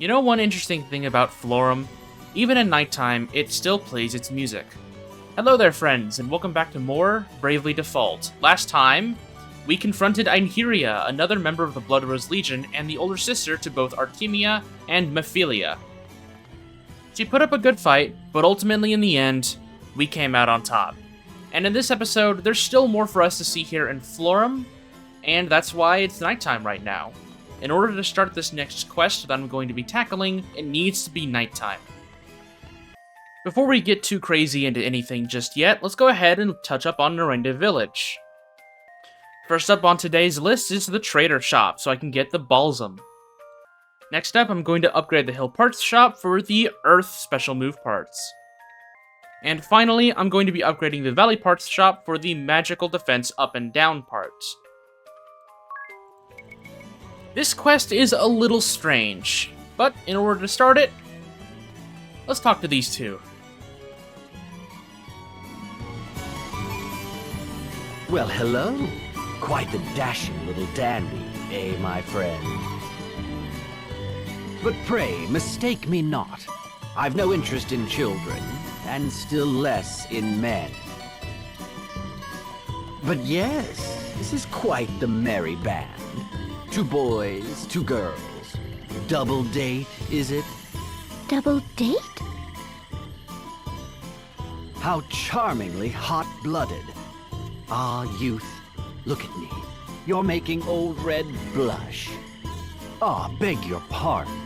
You know one interesting thing about Florum? Even at nighttime, it still plays its music. Hello there, friends, and welcome back to more Bravely Default. Last time, we confronted Einheria, another member of the Blood Rose Legion, and the older sister to both Artemia and Mephilia. She put up a good fight, but ultimately in the end, we came out on top. And in this episode, there's still more for us to see here in Florum, and that's why it's nighttime right now. In order to start this next quest that I'm going to be tackling, it needs to be nighttime. Before we get too crazy into anything just yet, let's go ahead and touch up on Narenda Village. First up on today's list is the Trader Shop, so I can get the Balsam. Next up, I'm going to upgrade the Hill Parts Shop for the Earth Special Move Parts. And finally, I'm going to be upgrading the Valley Parts Shop for the Magical Defense Up and Down parts. This quest is a little strange, but in order to start it, let's talk to these two. Well, hello. Quite the dashing little dandy, eh, my friend? But pray, mistake me not. I've no interest in children, and still less in men. But yes, this is quite the merry band. 2 boys, 2 girls. Double date, is it? Double date? How charmingly hot-blooded. Ah, youth, look at me. You're making old Red blush. Ah, beg your pardon.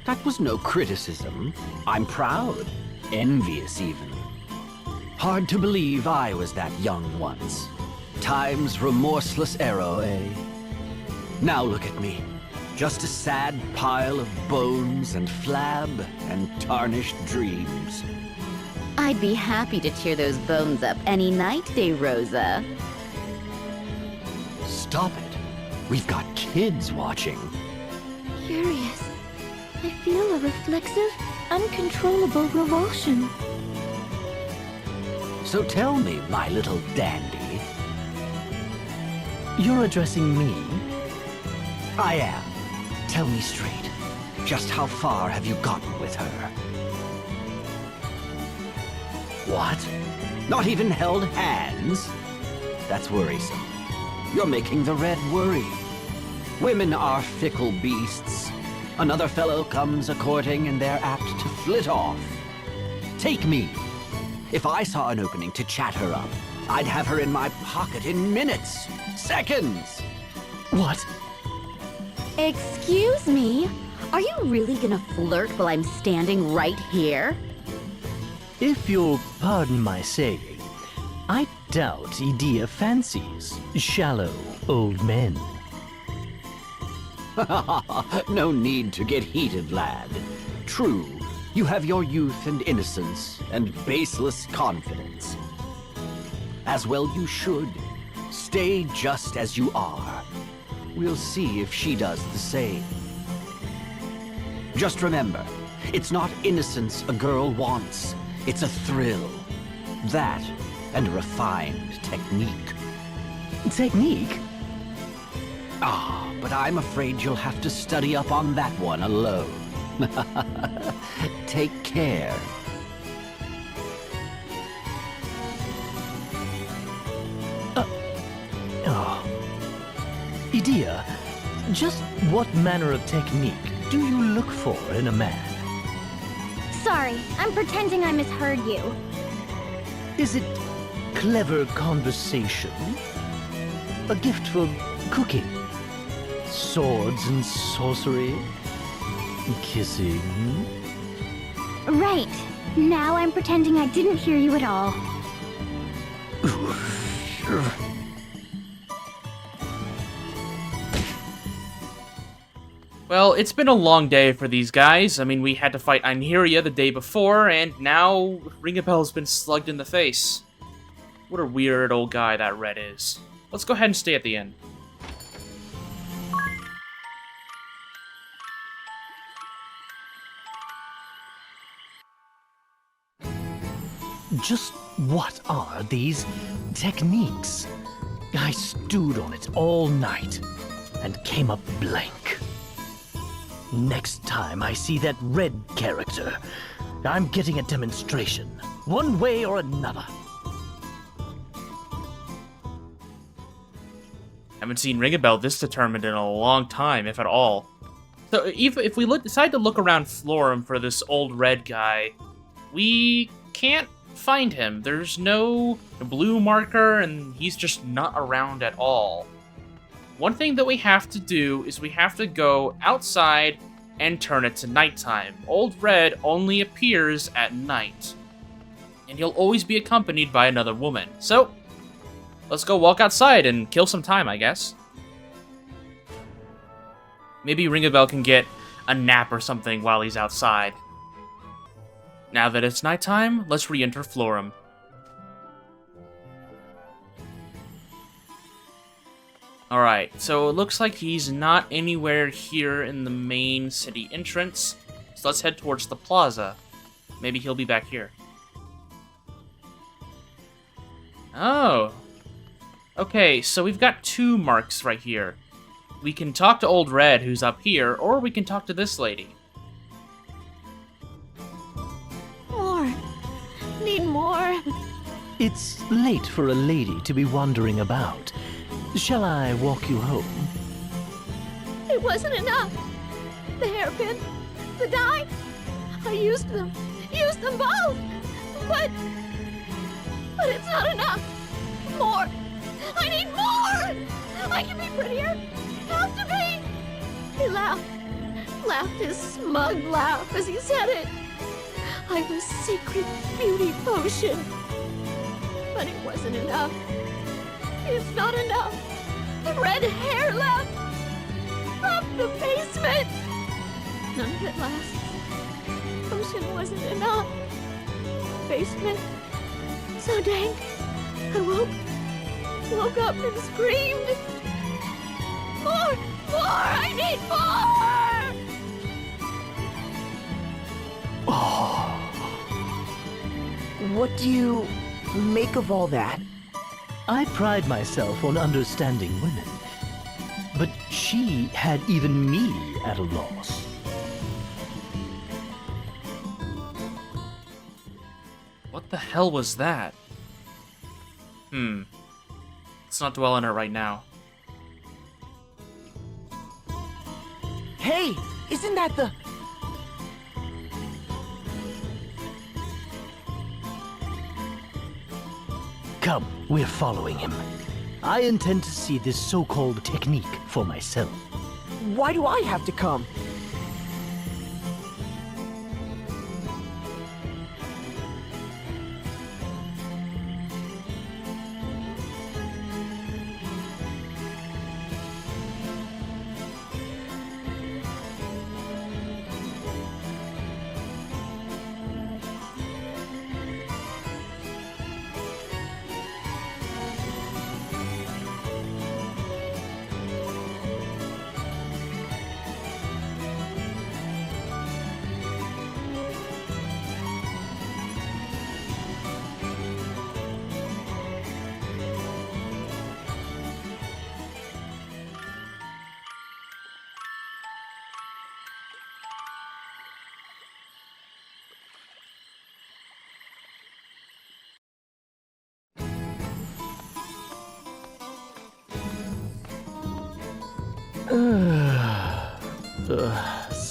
That was no criticism. I'm proud. Envious, even. Hard to believe I was that young once. Time's remorseless arrow, eh? Now look at me. Just a sad pile of bones and flab and tarnished dreams. I'd be happy to tear those bones up any night, De Rosa. Stop it. We've got kids watching. Curious. I feel a reflexive, uncontrollable revulsion. So tell me, my little dandy. You're addressing me? I am. Tell me straight. Just how far have you gotten with her? What? Not even held hands? That's worrisome. You're making the Red worry. Women are fickle beasts. Another fellow comes a-courting and they're apt to flit off. Take me. If I saw an opening to chat her up, I'd have her in my pocket in minutes, seconds. What? Excuse me? Are you really gonna flirt while I'm standing right here? If you'll pardon my saying, I doubt Edea fancies shallow old men. No need to get heated, lad. True, you have your youth and innocence and baseless confidence. As well you should. Stay just as you are. We'll see if she does the same. Just remember, it's not innocence a girl wants. It's a thrill. That and refined technique. Technique? Ah, but I'm afraid you'll have to study up on that one alone. Take care. Edea, just what manner of technique do you look for in a man? Sorry, I'm pretending I misheard you. Is it clever conversation? A gift for cooking? Swords and sorcery? Kissing? Right. Now I'm pretending I didn't hear you at all. Well, it's been a long day for these guys. I mean, we had to fight Einheria the day before, and now Ringabel's been slugged in the face. What a weird old guy that Red is. Let's go ahead and stay at the inn. Just what are these techniques? I stewed on it all night and came up blank. Next time I see that red character, I'm getting a demonstration, one way or another. Haven't seen Ring a Bell this determined in a long time, if at all. So if we decide to look around Florum for this old red guy, we can't find him. There's no blue marker, and he's just not around at all. One thing that we have to do is we have to go outside and turn it to nighttime. Old Red only appears at night, and he'll always be accompanied by another woman. So, let's go walk outside and kill some time, I guess. Maybe Ring a Bell can get a nap or something while he's outside. Now that it's nighttime, let's re-enter Florum. Alright, so it looks like he's not anywhere here in the main city entrance, so let's head towards the plaza. Maybe he'll be back here. Oh. Okay, so we've got two marks right here. We can talk to Old Red, who's up here, or we can talk to this lady. More. Need more. It's late for a lady to be wandering about. Shall I walk you home? It wasn't enough. The hairpin, the dye. I used them both. But it's not enough. More. I need more. I can be prettier. Have to be. He laughed his smug laugh as he said it. I was secret beauty potion. But it wasn't enough. It's not enough. The red hair left. From the basement. None of it lasts. Potion wasn't enough. Basement. So dank. I woke up and screamed. More! I need more! What do you make of all that? I pride myself on understanding women, but she had even me at a loss. What the hell was that? Let's not dwell on it right now. Hey, isn't that the... Come, we're following him. I intend to see this so-called technique for myself. Why do I have to come?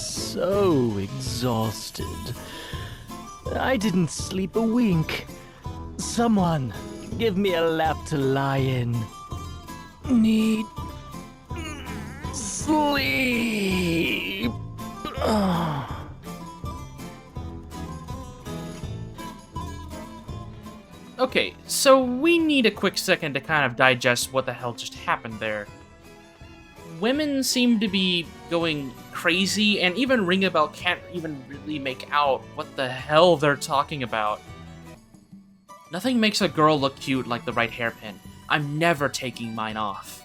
So exhausted. I didn't sleep a wink. Someone, give me a lap to lie in. Need sleep. Okay, so we need a quick second to kind of digest what the hell just happened there. Women seem to be going crazy, and even Ring a Bell can't even really make out what the hell they're talking about. Nothing makes a girl look cute like the right hairpin. I'm never taking mine off.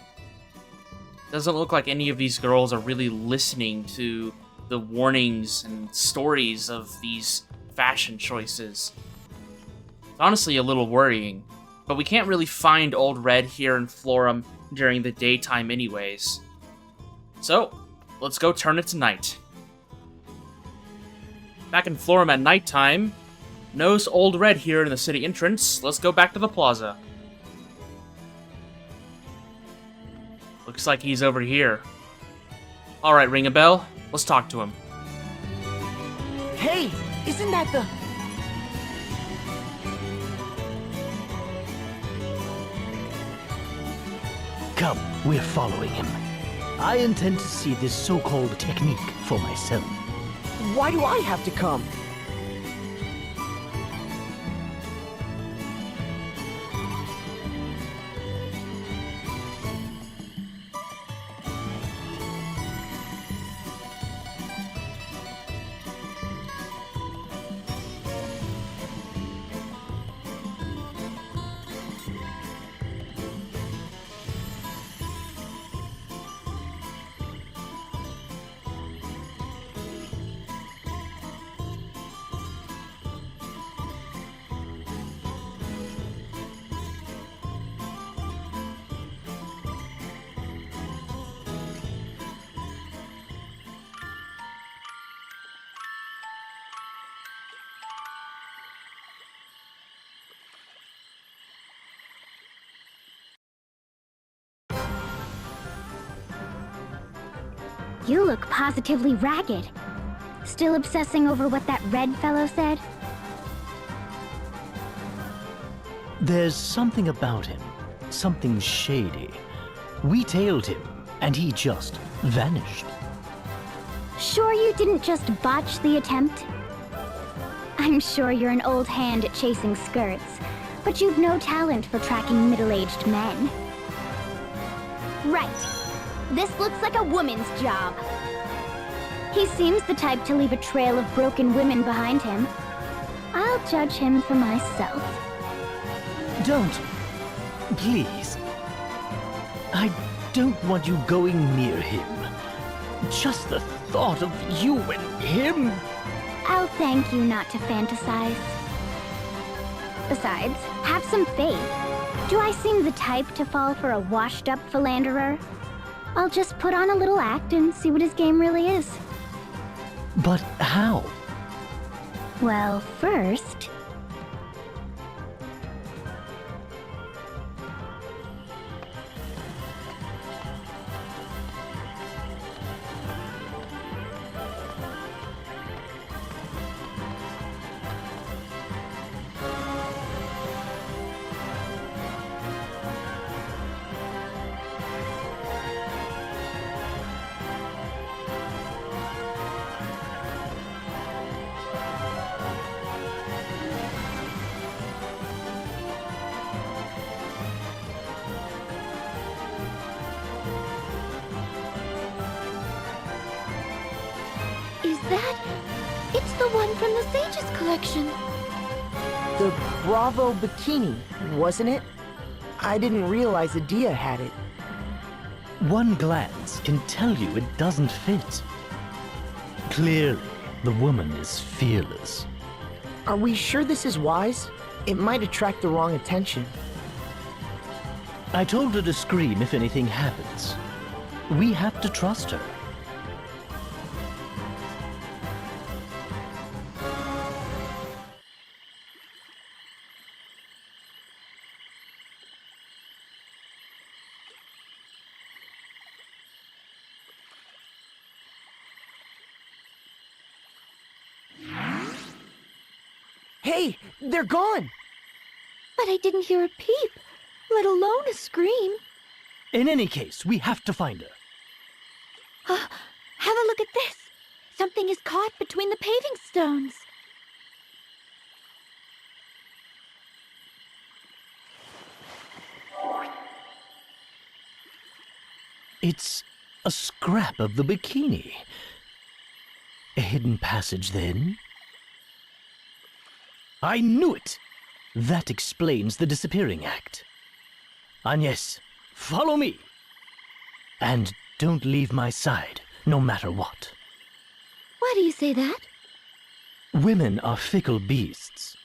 Doesn't look like any of these girls are really listening to the warnings and stories of these fashion choices. It's honestly a little worrying, but we can't really find Old Red here in Florum during the daytime anyways. So, let's go turn it to night. Back in Florum at nighttime. No Old Red here in the city entrance. Let's go back to the plaza. Looks like he's over here. Alright, ring a bell. Let's talk to him. Hey, isn't that the... Come, we're following him. I intend to see this so-called technique for myself. Why do I have to come? You look positively ragged. Still obsessing over what that red fellow said? There's something about him, something shady. We tailed him, and he just vanished. Sure you didn't just botch the attempt? I'm sure you're an old hand at chasing skirts, but you've no talent for tracking middle-aged men. Right. This looks like a woman's job. He seems the type to leave a trail of broken women behind him. I'll judge him for myself. Don't. Please. I don't want you going near him. Just the thought of you and him. I'll thank you not to fantasize. Besides, have some faith. Do I seem the type to fall for a washed-up philanderer? I'll just put on a little act and see what his game really is. But how? Well, first... It's the one from the Sage's collection. The Bravo bikini, wasn't it? I didn't realize Adia had it. One glance can tell you it doesn't fit. Clearly, the woman is fearless. Are we sure this is wise? It might attract the wrong attention. I told her to scream if anything happens. We have to trust her. Hey, they're gone! But I didn't hear a peep, let alone a scream. In any case, we have to find her. Have a look at this. Something is caught between the paving stones. It's a scrap of the bikini. A hidden passage, then? I knew it! That explains the disappearing act. Agnes, follow me! And don't leave my side, no matter what. Why do you say that? Women are fickle beasts.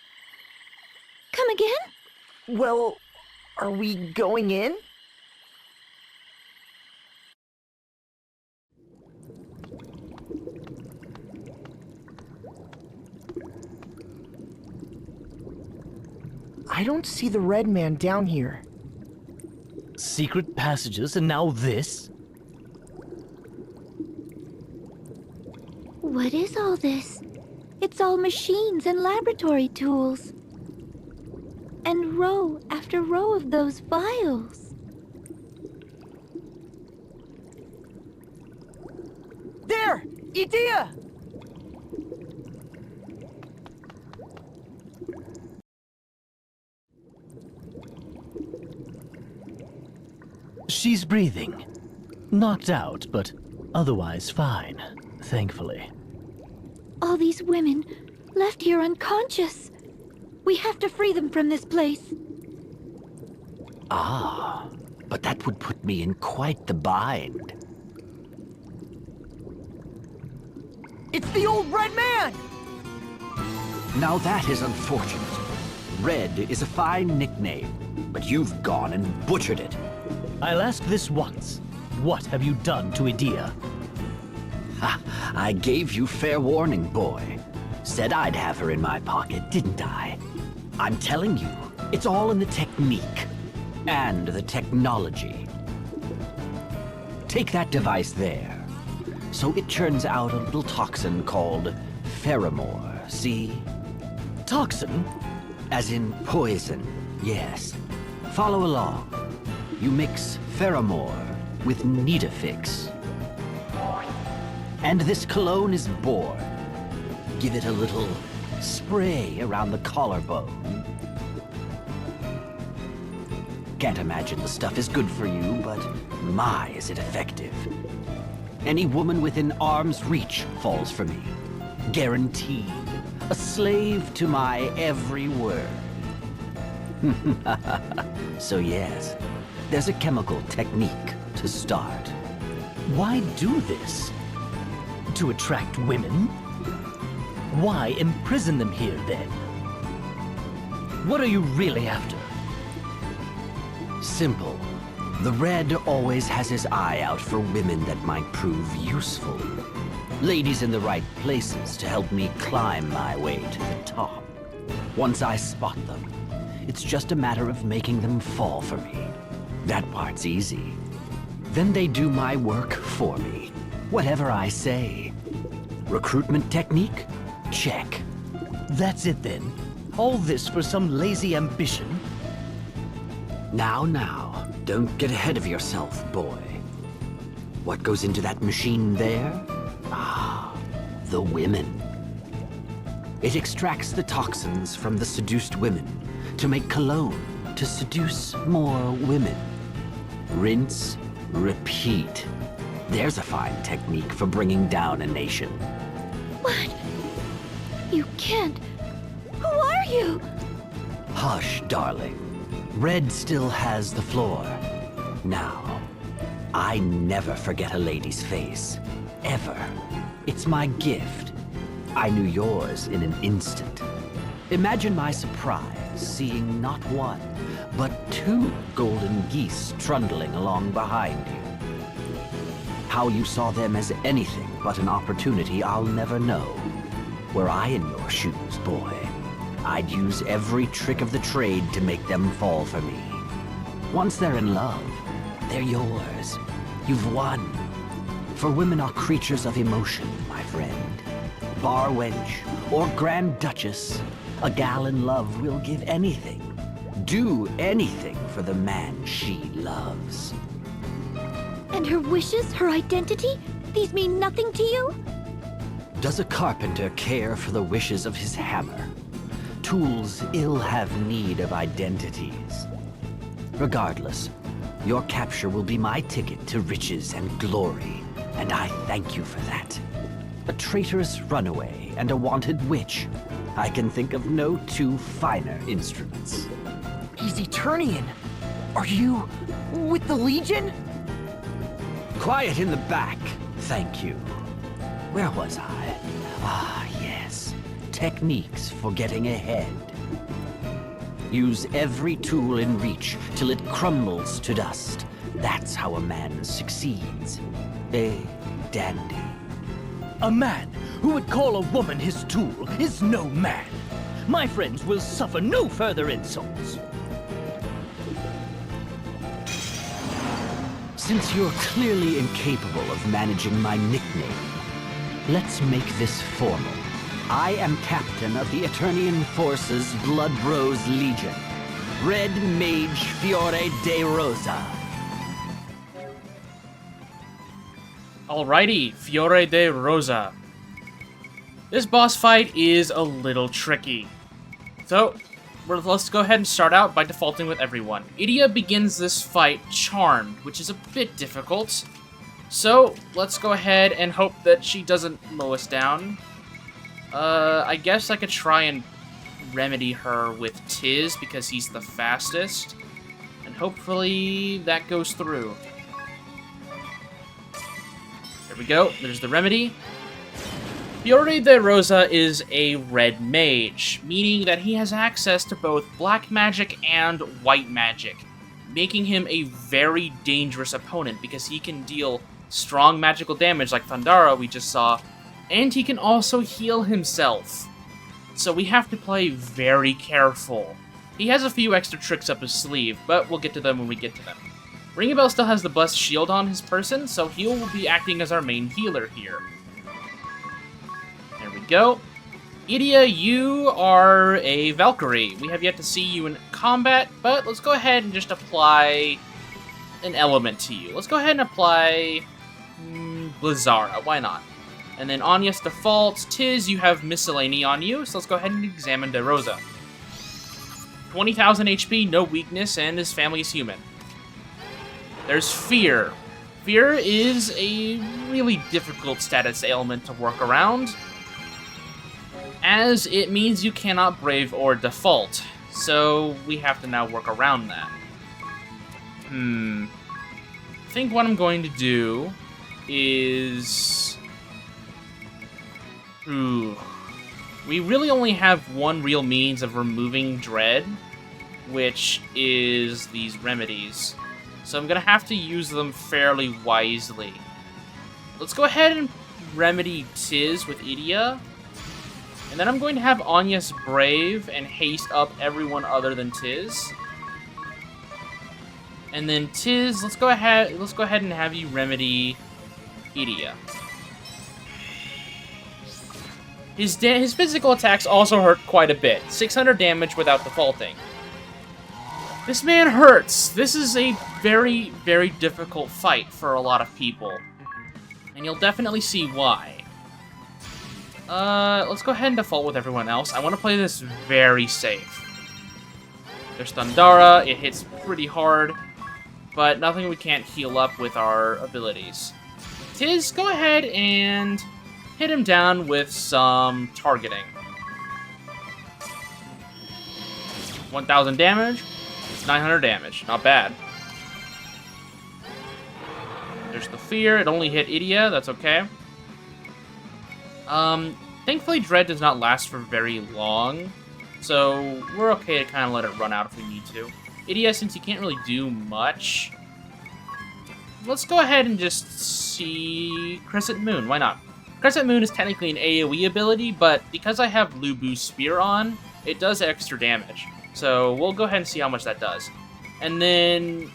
Come again? Well, are we going in? I don't see the red man down here. Secret passages and now this? What is all this? It's all machines and laboratory tools. And row after row of those vials. There! Idea! She's breathing. Knocked out, but otherwise fine, thankfully. All these women left here unconscious. We have to free them from this place. Ah, but that would put me in quite the bind. It's the old red man! Now that is unfortunate. Red is a fine nickname, but you've gone and butchered it. I'll ask this once. What have you done to Idea? Ha! I gave you fair warning, boy. Said I'd have her in my pocket, didn't I? I'm telling you, it's all in the technique. And the technology. Take that device there. So it churns out a little toxin called pheromore, see? Toxin? As in poison, yes. Follow along. You mix pheromore with Nitafix. And this cologne is born. Give it a little spray around the collarbone. Can't imagine the stuff is good for you, but my, is it effective. Any woman within arm's reach falls for me. Guaranteed. A slave to my every word. So yes, there's a chemical technique to start. Why do this? To attract women? Why imprison them here, then? What are you really after? Simple. The Red always has his eye out for women that might prove useful. Ladies in the right places to help me climb my way to the top. Once I spot them, it's just a matter of making them fall for me. That part's easy. Then they do my work for me. Whatever I say. Recruitment technique? Check. That's it, then? All this for some lazy ambition? Now, don't get ahead of yourself, boy. What goes into that machine there? Ah, the women. It extracts the toxins from the seduced women to make cologne to seduce more women. Rinse, repeat. There's a fine technique for bringing down a nation. What? You can't. Who are you? Hush, darling. Red still has the floor. Now, I never forget a lady's face. Ever. It's my gift. I knew yours in an instant. Imagine my surprise seeing not one, but two golden geese trundling along behind you. How you saw them as anything but an opportunity I'll never know. Were I in your shoes, boy, I'd use every trick of the trade to make them fall for me. Once they're in love, they're yours. You've won. For women are creatures of emotion, my friend. Bar wench or Grand Duchess, a gal in love will give anything, do anything for the man she loves. And her wishes, her identity? These mean nothing to you? Does a carpenter care for the wishes of his hammer? Tools ill have need of identities. Regardless, your capture will be my ticket to riches and glory, and I thank you for that. A traitorous runaway and a wanted witch. I can think of no two finer instruments. He's Eternian. Are you with the Legion? Quiet in the back, thank you. Where was I? Ah, yes. Techniques for getting ahead. Use every tool in reach till it crumbles to dust. That's how a man succeeds. A dandy. A man who would call a woman his tool is no man. my friends will suffer no further insults. Since you're clearly incapable of managing my nickname, let's make this formal. I am captain of the Eternian Forces Blood Rose Legion, Red Mage Fiore de Rosa. Alrighty, Fiore de Rosa. This boss fight is a little tricky. So, let's go ahead and start out by defaulting with everyone. Idia begins this fight charmed, which is a bit difficult. So, let's go ahead and hope that she doesn't mow us down. I guess I could try and remedy her with Tiz, because he's the fastest. And hopefully that goes through. There we go, there's the remedy. Fiore de Rosa is a red mage, meaning that he has access to both black magic and white magic, making him a very dangerous opponent because he can deal strong magical damage like Thundara we just saw, and he can also heal himself. So we have to play very careful. He has a few extra tricks up his sleeve, but we'll get to them when we get to them. Ringabel still has the Blessed Shield on his person, so he will be acting as our main healer here. There we go. Idia, you are a Valkyrie. We have yet to see you in combat, but let's go ahead and just apply an element to you. Let's go ahead and apply Blizzara. Why not? And then Anya's default. Tiz, you have Miscellany on you, so let's go ahead and examine De Rosa. 20,000 HP, no weakness, and his family is human. There's Fear. Fear is a really difficult status ailment to work around, as it means you cannot brave or default, so we have to now work around that. I think what I'm going to do is... we really only have one real means of removing dread, which is these remedies. So I'm gonna have to use them fairly wisely. Let's go ahead and remedy Tiz with Idia. And then I'm going to have Anya's Brave and haste up everyone other than Tiz. And then Tiz, let's go ahead and have you remedy Idia. His physical attacks also hurt quite a bit. 600 damage without defaulting. This man hurts. This is a very, very difficult fight for a lot of people. And you'll definitely see why. Let's go ahead and default with everyone else. I want to play this very safe. There's Thundara. It hits pretty hard, but nothing we can't heal up with our abilities. Tiz, go ahead and hit him down with some targeting. 1,000 damage. 900 damage. Not bad. There's the Fear. It only hit Idia. That's okay. Thankfully, Dread does not last for very long, so we're okay to kind of let it run out if we need to. Idia, since he can't really do much, let's go ahead and just see Crescent Moon. Why not? Crescent Moon is technically an AoE ability, but because I have Lubu's Spear on, it does extra damage. So we'll go ahead and see how much that does. And then,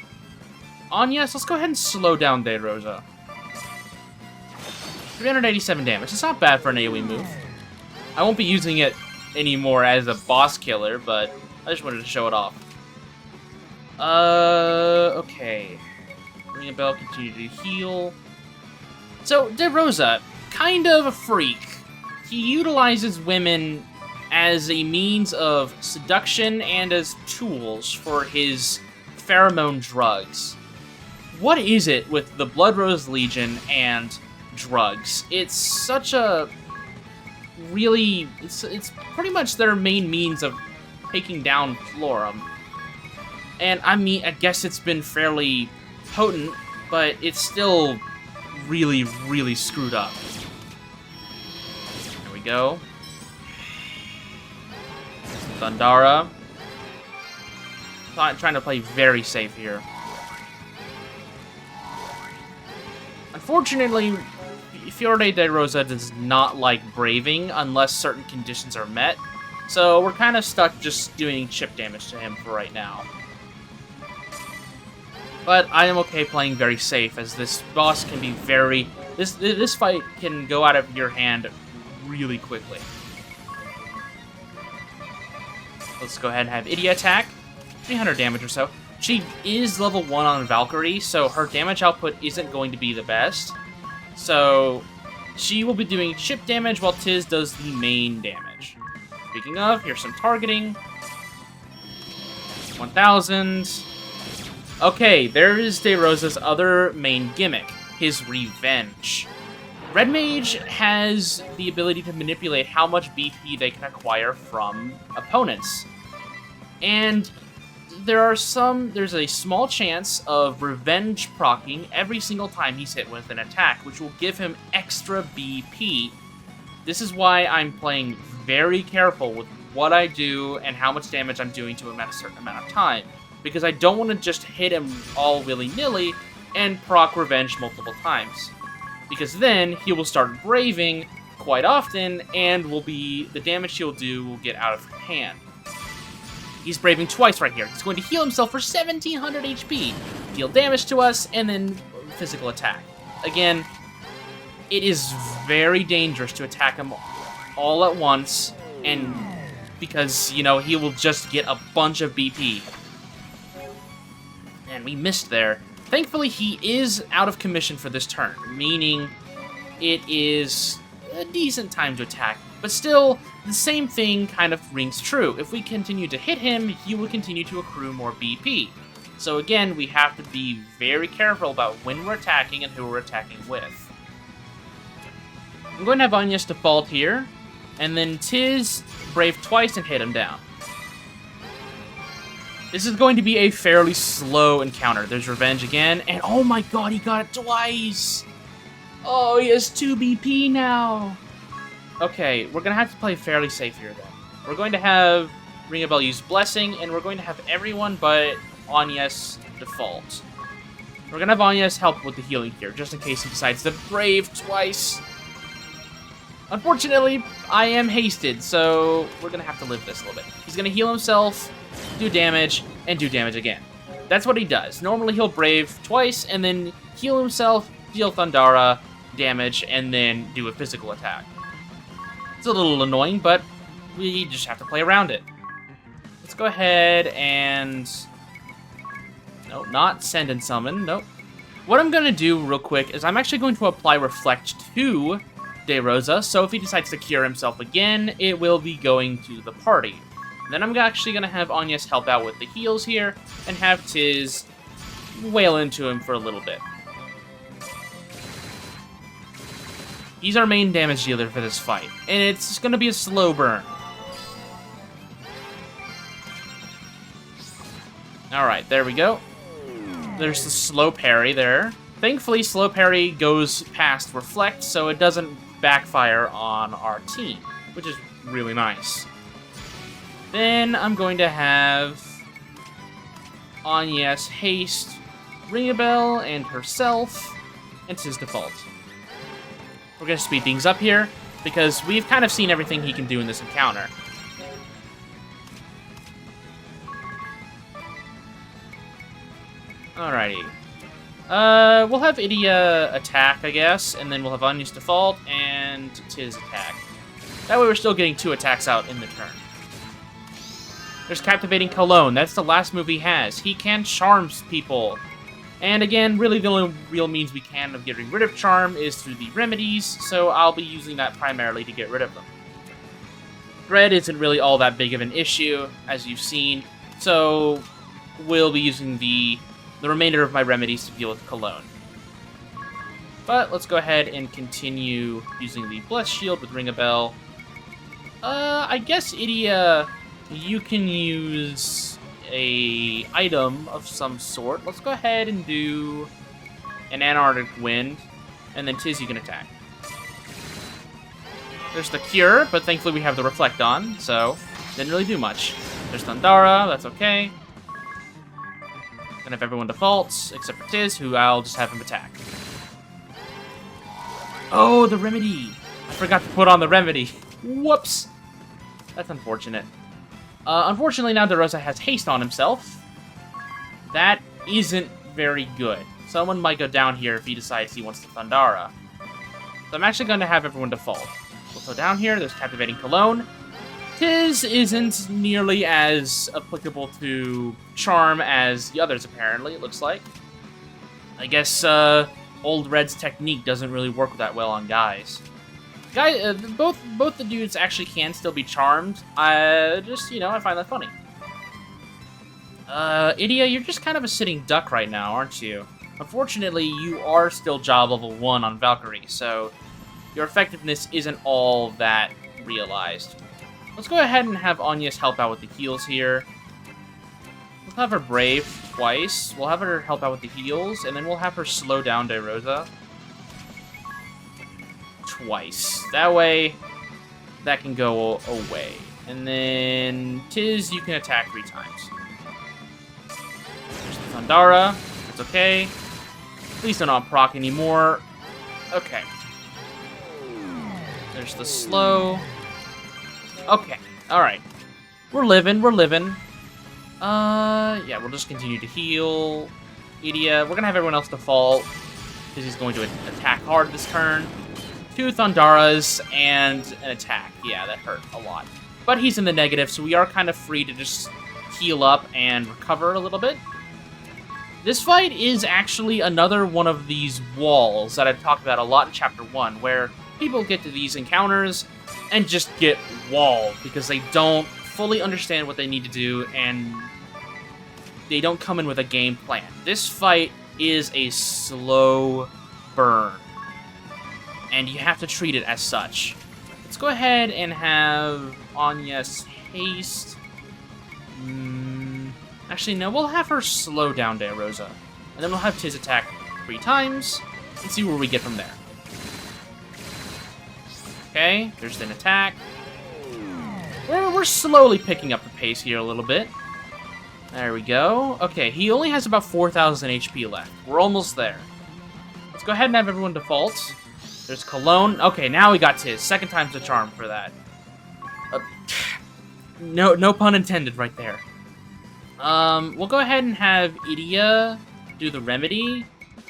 Anya, so let's go ahead and slow down De Rosa. 387 damage. It's not bad for an AoE move. I won't be using it anymore as a boss killer, but I just wanted to show it off. Okay. Ring a bell, continue to heal. So, De Rosa, kind of a freak. He utilizes women as a means of seduction and as tools for his pheromone drugs. What is it with the Blood Rose Legion and drugs? It's such a really... It's pretty much their main means of taking down Florum. And I mean, I guess it's been fairly potent, but it's still really, really screwed up. There we go. Thundara. Trying to play very safe here. Unfortunately, Fiore de Rosa does not like braving unless certain conditions are met. So we're kind of stuck just doing chip damage to him for right now. But I am okay playing very safe, as this boss can be very... This fight can go out of your hand really quickly. Let's go ahead and have Idia attack. 300 damage or so. She is level 1 on Valkyrie, so her damage output isn't going to be the best. So she will be doing chip damage while Tiz does the main damage. Speaking of, here's some targeting. 1,000. Okay, there is DeRosa's other main gimmick, his revenge. Red Mage has the ability to manipulate how much BP they can acquire from opponents. And there's a small chance of revenge proccing every single time he's hit with an attack, which will give him extra BP. This is why I'm playing very careful with what I do and how much damage I'm doing to him at a certain amount of time, because I don't want to just hit him all willy-nilly and proc revenge multiple times, because then he will start braving quite often, and the damage he'll do will get out of hand. He's braving twice right here. He's going to heal himself for 1,700 HP, deal damage to us, and then physical attack. Again, it is very dangerous to attack him all at once, and because, you know, he will just get a bunch of BP. And we missed there. Thankfully, he is out of commission for this turn, meaning it is a decent time to attack. But still, the same thing kind of rings true. If we continue to hit him, he will continue to accrue more BP. So again, we have to be very careful about when we're attacking and who we're attacking with. I'm going to have Anya's default here, and then Tiz brave twice and hit him down. This is going to be a fairly slow encounter. There's revenge again, and oh my god, he got it twice! Oh, he has 2 BP now! Okay, we're going to have to play fairly safe here then. We're going to have Ring a Bell use Blessing, and we're going to have everyone but Anya's default. We're going to have Anya's help with the healing here, just in case he decides to brave twice. Unfortunately, I am hasted, so we're going to have to live this a little bit. He's going to heal himself, do damage, and do damage again. That's what he does. Normally he'll brave twice, and then heal himself, deal Thundara damage, and then do a physical attack. It's a little annoying, but we just have to play around it. Let's go ahead and... No, not send and summon. Nope. What I'm going to do real quick is I'm actually going to apply Reflect to DeRosa, so if he decides to cure himself again, it will be going to the party. Then I'm actually going to have Anya's help out with the heals here, and have Tiz wail into him for a little bit. He's our main damage dealer for this fight, and it's going to be a slow burn. Alright, there we go. There's the slow parry there. Thankfully, slow parry goes past Reflect, so it doesn't backfire on our team, which is really nice. Then I'm going to have Anya's haste, Ring a Bell, and herself, and Tiz default. We're going to speed things up here, because we've kind of seen everything he can do in this encounter. Alrighty. We'll have Idia attack, I guess, and then we'll have Anya's default and Tiz attack. That way we're still getting 2 attacks out in the turn. There's Captivating Cologne. That's the last move he has. He can charm people. And again, really the only real means we can of getting rid of charm is through the remedies, so I'll be using that primarily to get rid of them. Dread isn't really all that big of an issue, as you've seen, so we'll be using the remainder of my remedies to deal with Cologne. But let's go ahead and continue using the Bless Shield with Ring a Bell. I guess, Idia, you can use a item of some sort. Let's go ahead and do an Antarctic Wind, and then Tiz, you can attack. There's the Cure, but thankfully we have the Reflect on, so didn't really do much. There's Thundara, that's okay. Gonna have everyone defaults, except for Tiz, who I'll just have him attack. Oh, the remedy! I forgot to put on the remedy. Whoops! That's unfortunate. Unfortunately, now DeRosa has haste on himself. That isn't very good. Someone might go down here if he decides he wants to Thundara. So I'm actually going to have everyone default. We'll go down here. There's Captivating Cologne. Tiz isn't nearly as applicable to Charm as the others, apparently, it looks like. I guess Old Red's technique doesn't really work that well on guys. Both the dudes actually can still be charmed. Just, you know, I find that funny. Idia, you're just kind of a sitting duck right now, aren't you? Unfortunately, you are still job level 1 on Valkyrie, so your effectiveness isn't all that realized. Let's go ahead and have Agnes help out with the heals here. We'll have her Brave twice. We'll have her help out with the heals, and then we'll have her slow down DeRosa twice. That way, that can go away. And then Tiz, you can attack 3 times. There's the Thundara. It's okay. Please don't proc anymore. Okay. There's the slow. Okay. Alright. We're living. Yeah, we'll just continue to heal. Idia, we're gonna have everyone else default, because he's going to attack hard this turn. 2 Thundaras and an attack. Yeah, that hurt a lot. But he's in the negative, so we are kind of free to just heal up and recover a little bit. This fight is actually another one of these walls that I've talked about a lot in Chapter 1, where people get to these encounters and just get walled because they don't fully understand what they need to do and they don't come in with a game plan. This fight is a slow burn, and you have to treat it as such. Let's go ahead and have Agnes haste. Actually, no, we'll have her slow down DeRosa. And then we'll have Tiz attack 3 times and see where we get from there. Okay, there's an attack. We're slowly picking up the pace here a little bit. There we go. Okay, he only has about 4,000 HP left. We're almost there. Let's go ahead and have everyone default. There's Cologne. Okay, now we got Tiz. Second time's the charm for that. No pun intended right there. We'll go ahead and have Idia do the remedy,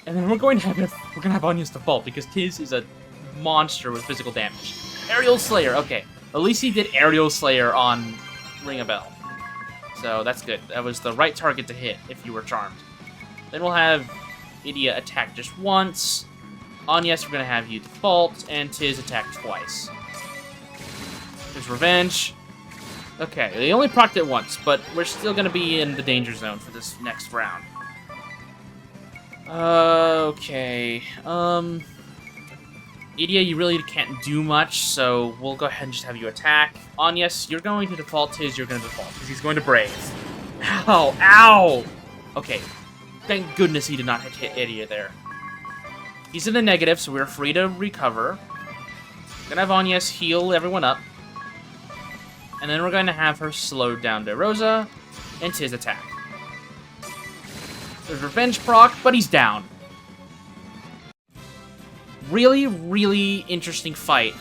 and then we're gonna have Agnes default because Tiz is a monster with physical damage. Aerial Slayer. Okay, at least he did Aerial Slayer on Ring a Bell, so that's good. That was the right target to hit if you were charmed. Then we'll have Idia attack just once. Agnes, we're gonna have you default, and Tiz attack twice. There's Revenge. Okay, they only procced it once, but we're still going to be in the danger zone for this next round. Okay, Idia, you really can't do much, so we'll go ahead and just have you attack. Agnes, you're going to default. Tiz, you're going to default, because he's going to Brave. Ow! Ow! Okay, thank goodness he did not hit Idia there. He's in the negative, so we're free to recover. We're going to have Agnes heal everyone up. And then we're going to have her slow down DeRosa and Tiz attack. There's Revenge proc, but he's down. Really, really interesting fight,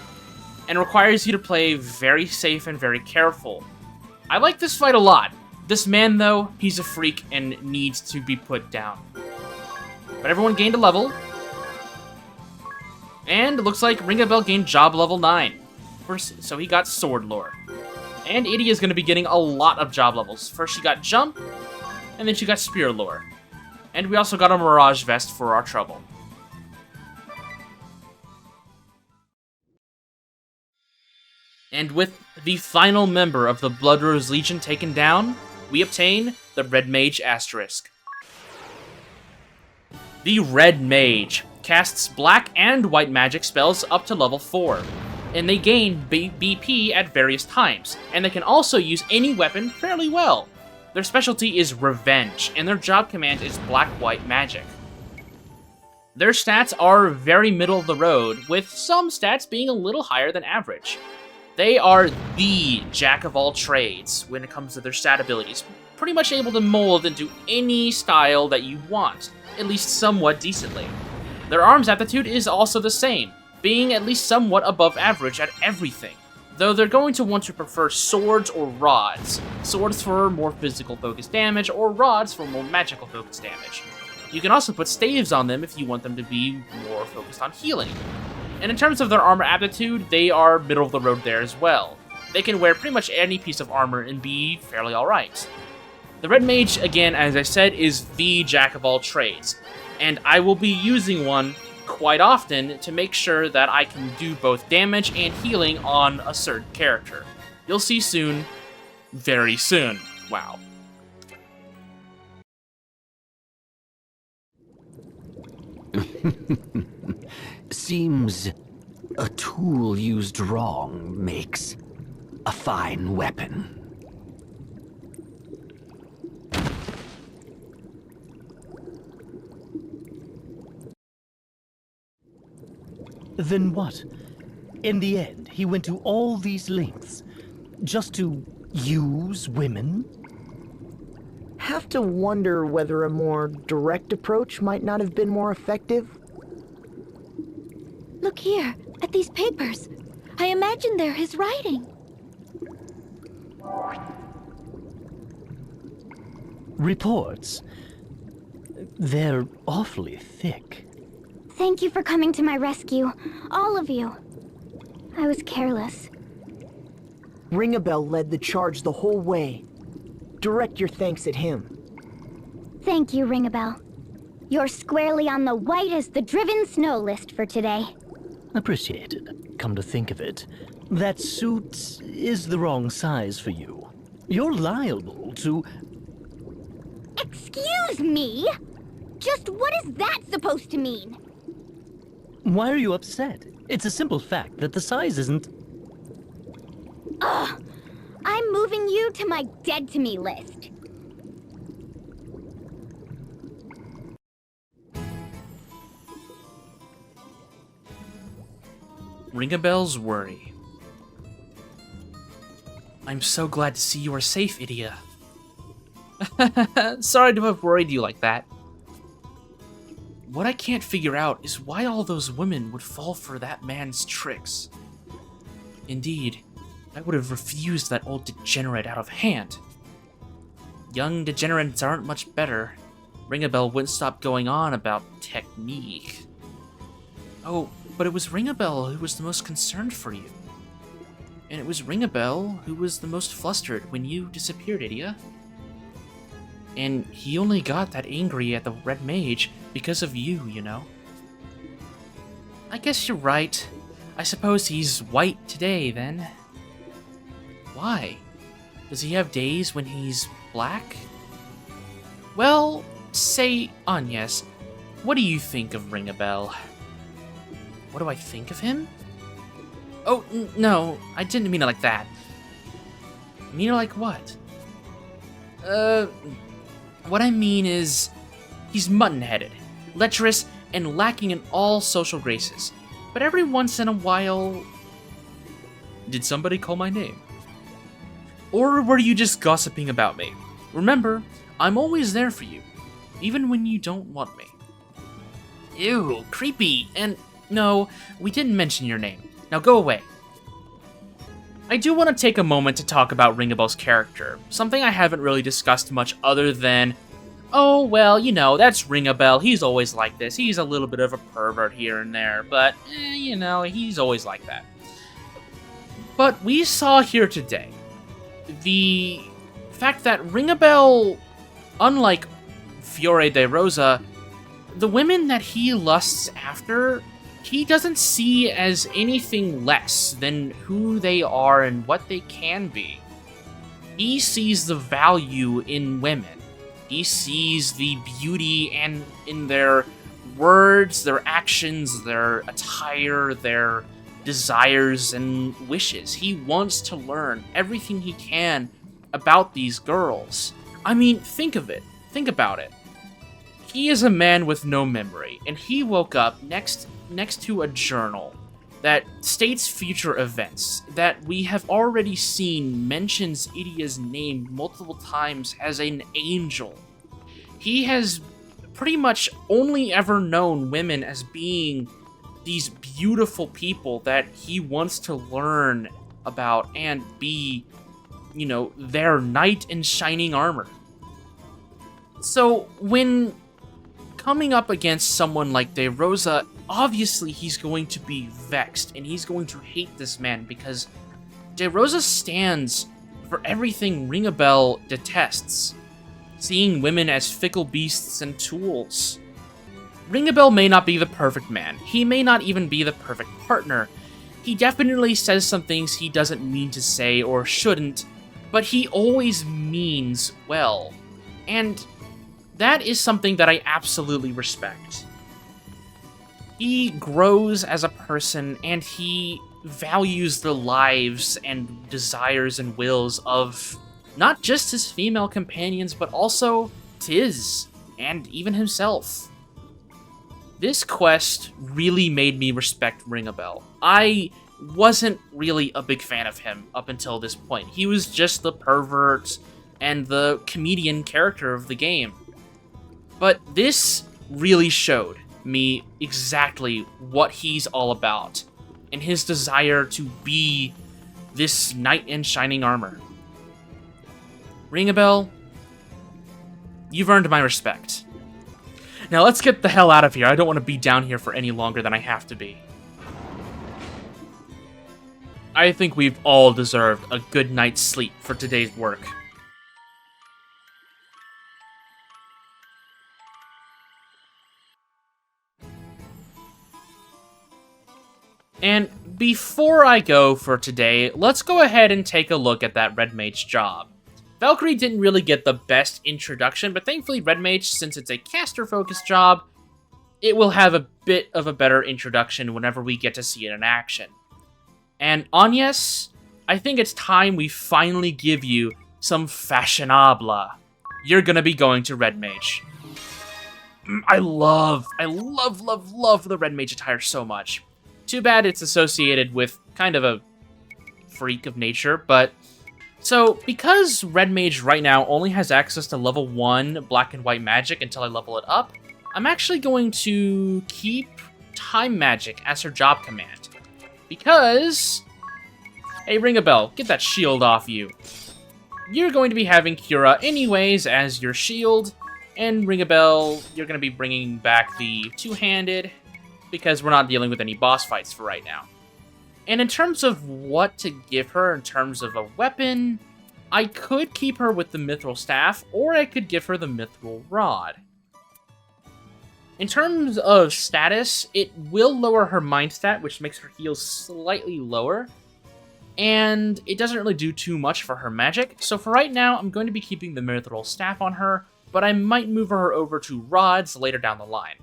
and requires you to play very safe and very careful. I like this fight a lot. This man, though, he's a freak and needs to be put down. But everyone gained a level. And it looks like Ring a Bell gained job level 9. So he got Sword Lore. And Idia is going to be getting a lot of job levels. First she got Jump, and then she got Spear Lore. And we also got a Mirage Vest for our trouble. And with the final member of the Blood Rose Legion taken down, we obtain the Red Mage Asterisk. The Red Mage casts black and white magic spells up to level 4. And they gain BP at various times, and they can also use any weapon fairly well. Their specialty is Revenge, and their job command is black-white magic. Their stats are very middle of the road, with some stats being a little higher than average. They are the jack of all trades when it comes to their stat abilities, pretty much able to mold into any style that you want, at least somewhat decently. Their arms aptitude is also the same, being at least somewhat above average at everything. though they're going to want to prefer swords or rods. Swords for more physical focused damage, or rods for more magical focused damage. You can also put staves on them if you want them to be more focused on healing. And in terms of their armor aptitude, they are middle of the road there as well. They can wear pretty much any piece of armor and be fairly alright. The Red Mage, again, as I said, is the jack of all trades, and I will be using one quite often to make sure that I can do both damage and healing on a certain character. You'll see soon, very soon. Wow. Seems a tool used wrong makes a fine weapon. Then what? In the end, he went to all these lengths just to use women? Have to wonder whether a more direct approach might not have been more effective. Look here, at these papers. I imagine they're his writing. Reports? They're awfully thick. Thank you for coming to my rescue, all of you. I was careless. Ringabel led the charge the whole way. Direct your thanks at him. Thank you, Ringabel. You're squarely on the white as the driven snow list for today. Appreciated. Come to think of it, that suit is the wrong size for you. You're liable to... Excuse me? Just what is that supposed to mean? Why are you upset? It's a simple fact that the size isn't... Ugh! I'm moving you to my dead to me list. Ringabel's worry. I'm so glad to see you are safe, Idia. Sorry to have worried you like that. What I can't figure out is why all those women would fall for that man's tricks. Indeed, I would have refused that old degenerate out of hand. Young degenerates aren't much better. Ringabel wouldn't stop going on about technique. Oh, but it was Ringabel who was the most concerned for you. And it was Ringabel who was the most flustered when you disappeared, Idia. And he only got that angry at the Red Mage because of you, you know? I guess you're right. I suppose he's white today, then. Why? Does he have days when he's black? Well, say, Agnes, what do you think of Ringabel? What do I think of him? Oh, no, I didn't mean it like that. I mean it like what? What I mean is, he's mutton-headed, lecherous, and lacking in all social graces. But every once in a while... Did somebody call my name? Or were you just gossiping about me? Remember, I'm always there for you, even when you don't want me. Ew, creepy, and no, we didn't mention your name. Now go away. I do want to take a moment to talk about Ringabel's character, something I haven't really discussed much other than, oh, well, you know, that's Ringabel, he's always like this, he's a little bit of a pervert here and there, but, you know, he's always like that. But we saw here today the fact that Ringabel, unlike Fiore de Rosa, the women that he lusts after, he doesn't see as anything less than who they are and what they can be. He sees the value in women. He sees the beauty and in their words, their actions, their attire, their desires and wishes. He wants to learn everything he can about these girls. I mean, think of it. Think about it. He is a man with no memory, and he woke up next to a journal that states future events that we have already seen mentions Idia's name multiple times as an angel. He has pretty much only ever known women as being these beautiful people that he wants to learn about and be, you know, their knight in shining armor. So when coming up against someone like De Rosa, obviously he's going to be vexed and he's going to hate this man because De Rosa stands for everything Ringabel detests, seeing women as fickle beasts and tools. Ringabel may not be the perfect man. He may not even be the perfect partner. He definitely says some things he doesn't mean to say or shouldn't, but he always means well. And that is something that I absolutely respect. He grows as a person, and he values the lives and desires and wills of not just his female companions, but also Tiz, and even himself. This quest really made me respect Ringabel. I wasn't really a big fan of him up until this point. He was just the pervert and the comedian character of the game. But this really showed me exactly what he's all about, and his desire to be this knight in shining armor. Ringabel, you've earned my respect. Now let's get the hell out of here. I don't want to be down here for any longer than I have to be. I think we've all deserved a good night's sleep for today's work. And before I go for today, let's go ahead and take a look at that Red Mage job. Valkyrie didn't really get the best introduction, but thankfully Red Mage, since it's a caster-focused job, it will have a bit of a better introduction whenever we get to see it in action. And Agnes, I think it's time we finally give you some fashionable. You're gonna be going to Red Mage. I love the Red Mage attire so much. Too bad it's associated with kind of a freak of nature, but... So, because Red Mage right now only has access to level 1 black and white magic until I level it up, I'm actually going to keep Time Magic as her job command. Because... Hey, Ringabel, get that shield off you. You're going to be having Cura anyways as your shield, and Ringabel, you're going to be bringing back the two-handed, because we're not dealing with any boss fights for right now. And in terms of what to give her in terms of a weapon, I could keep her with the Mithril Staff, or I could give her the Mithril Rod. In terms of status, it will lower her mind stat, which makes her heals slightly lower, and it doesn't really do too much for her magic, so for right now, I'm going to be keeping the Mithril Staff on her, but I might move her over to Rods later down the line.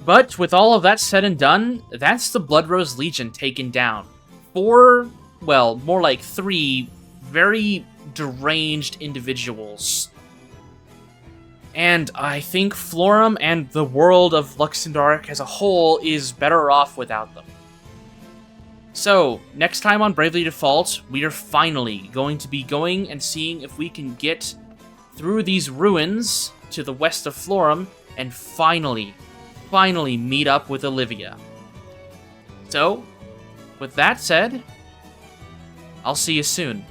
But with all of that said and done, that's the Blood Rose Legion taken down. 4, well, more like 3 very deranged individuals. And I think Florum and the world of Luxendark as a whole is better off without them. So, next time on Bravely Default, we are finally going to be going and seeing if we can get through these ruins to the west of Florum and finally meet up with Olivia. So, with that said, I'll see you soon.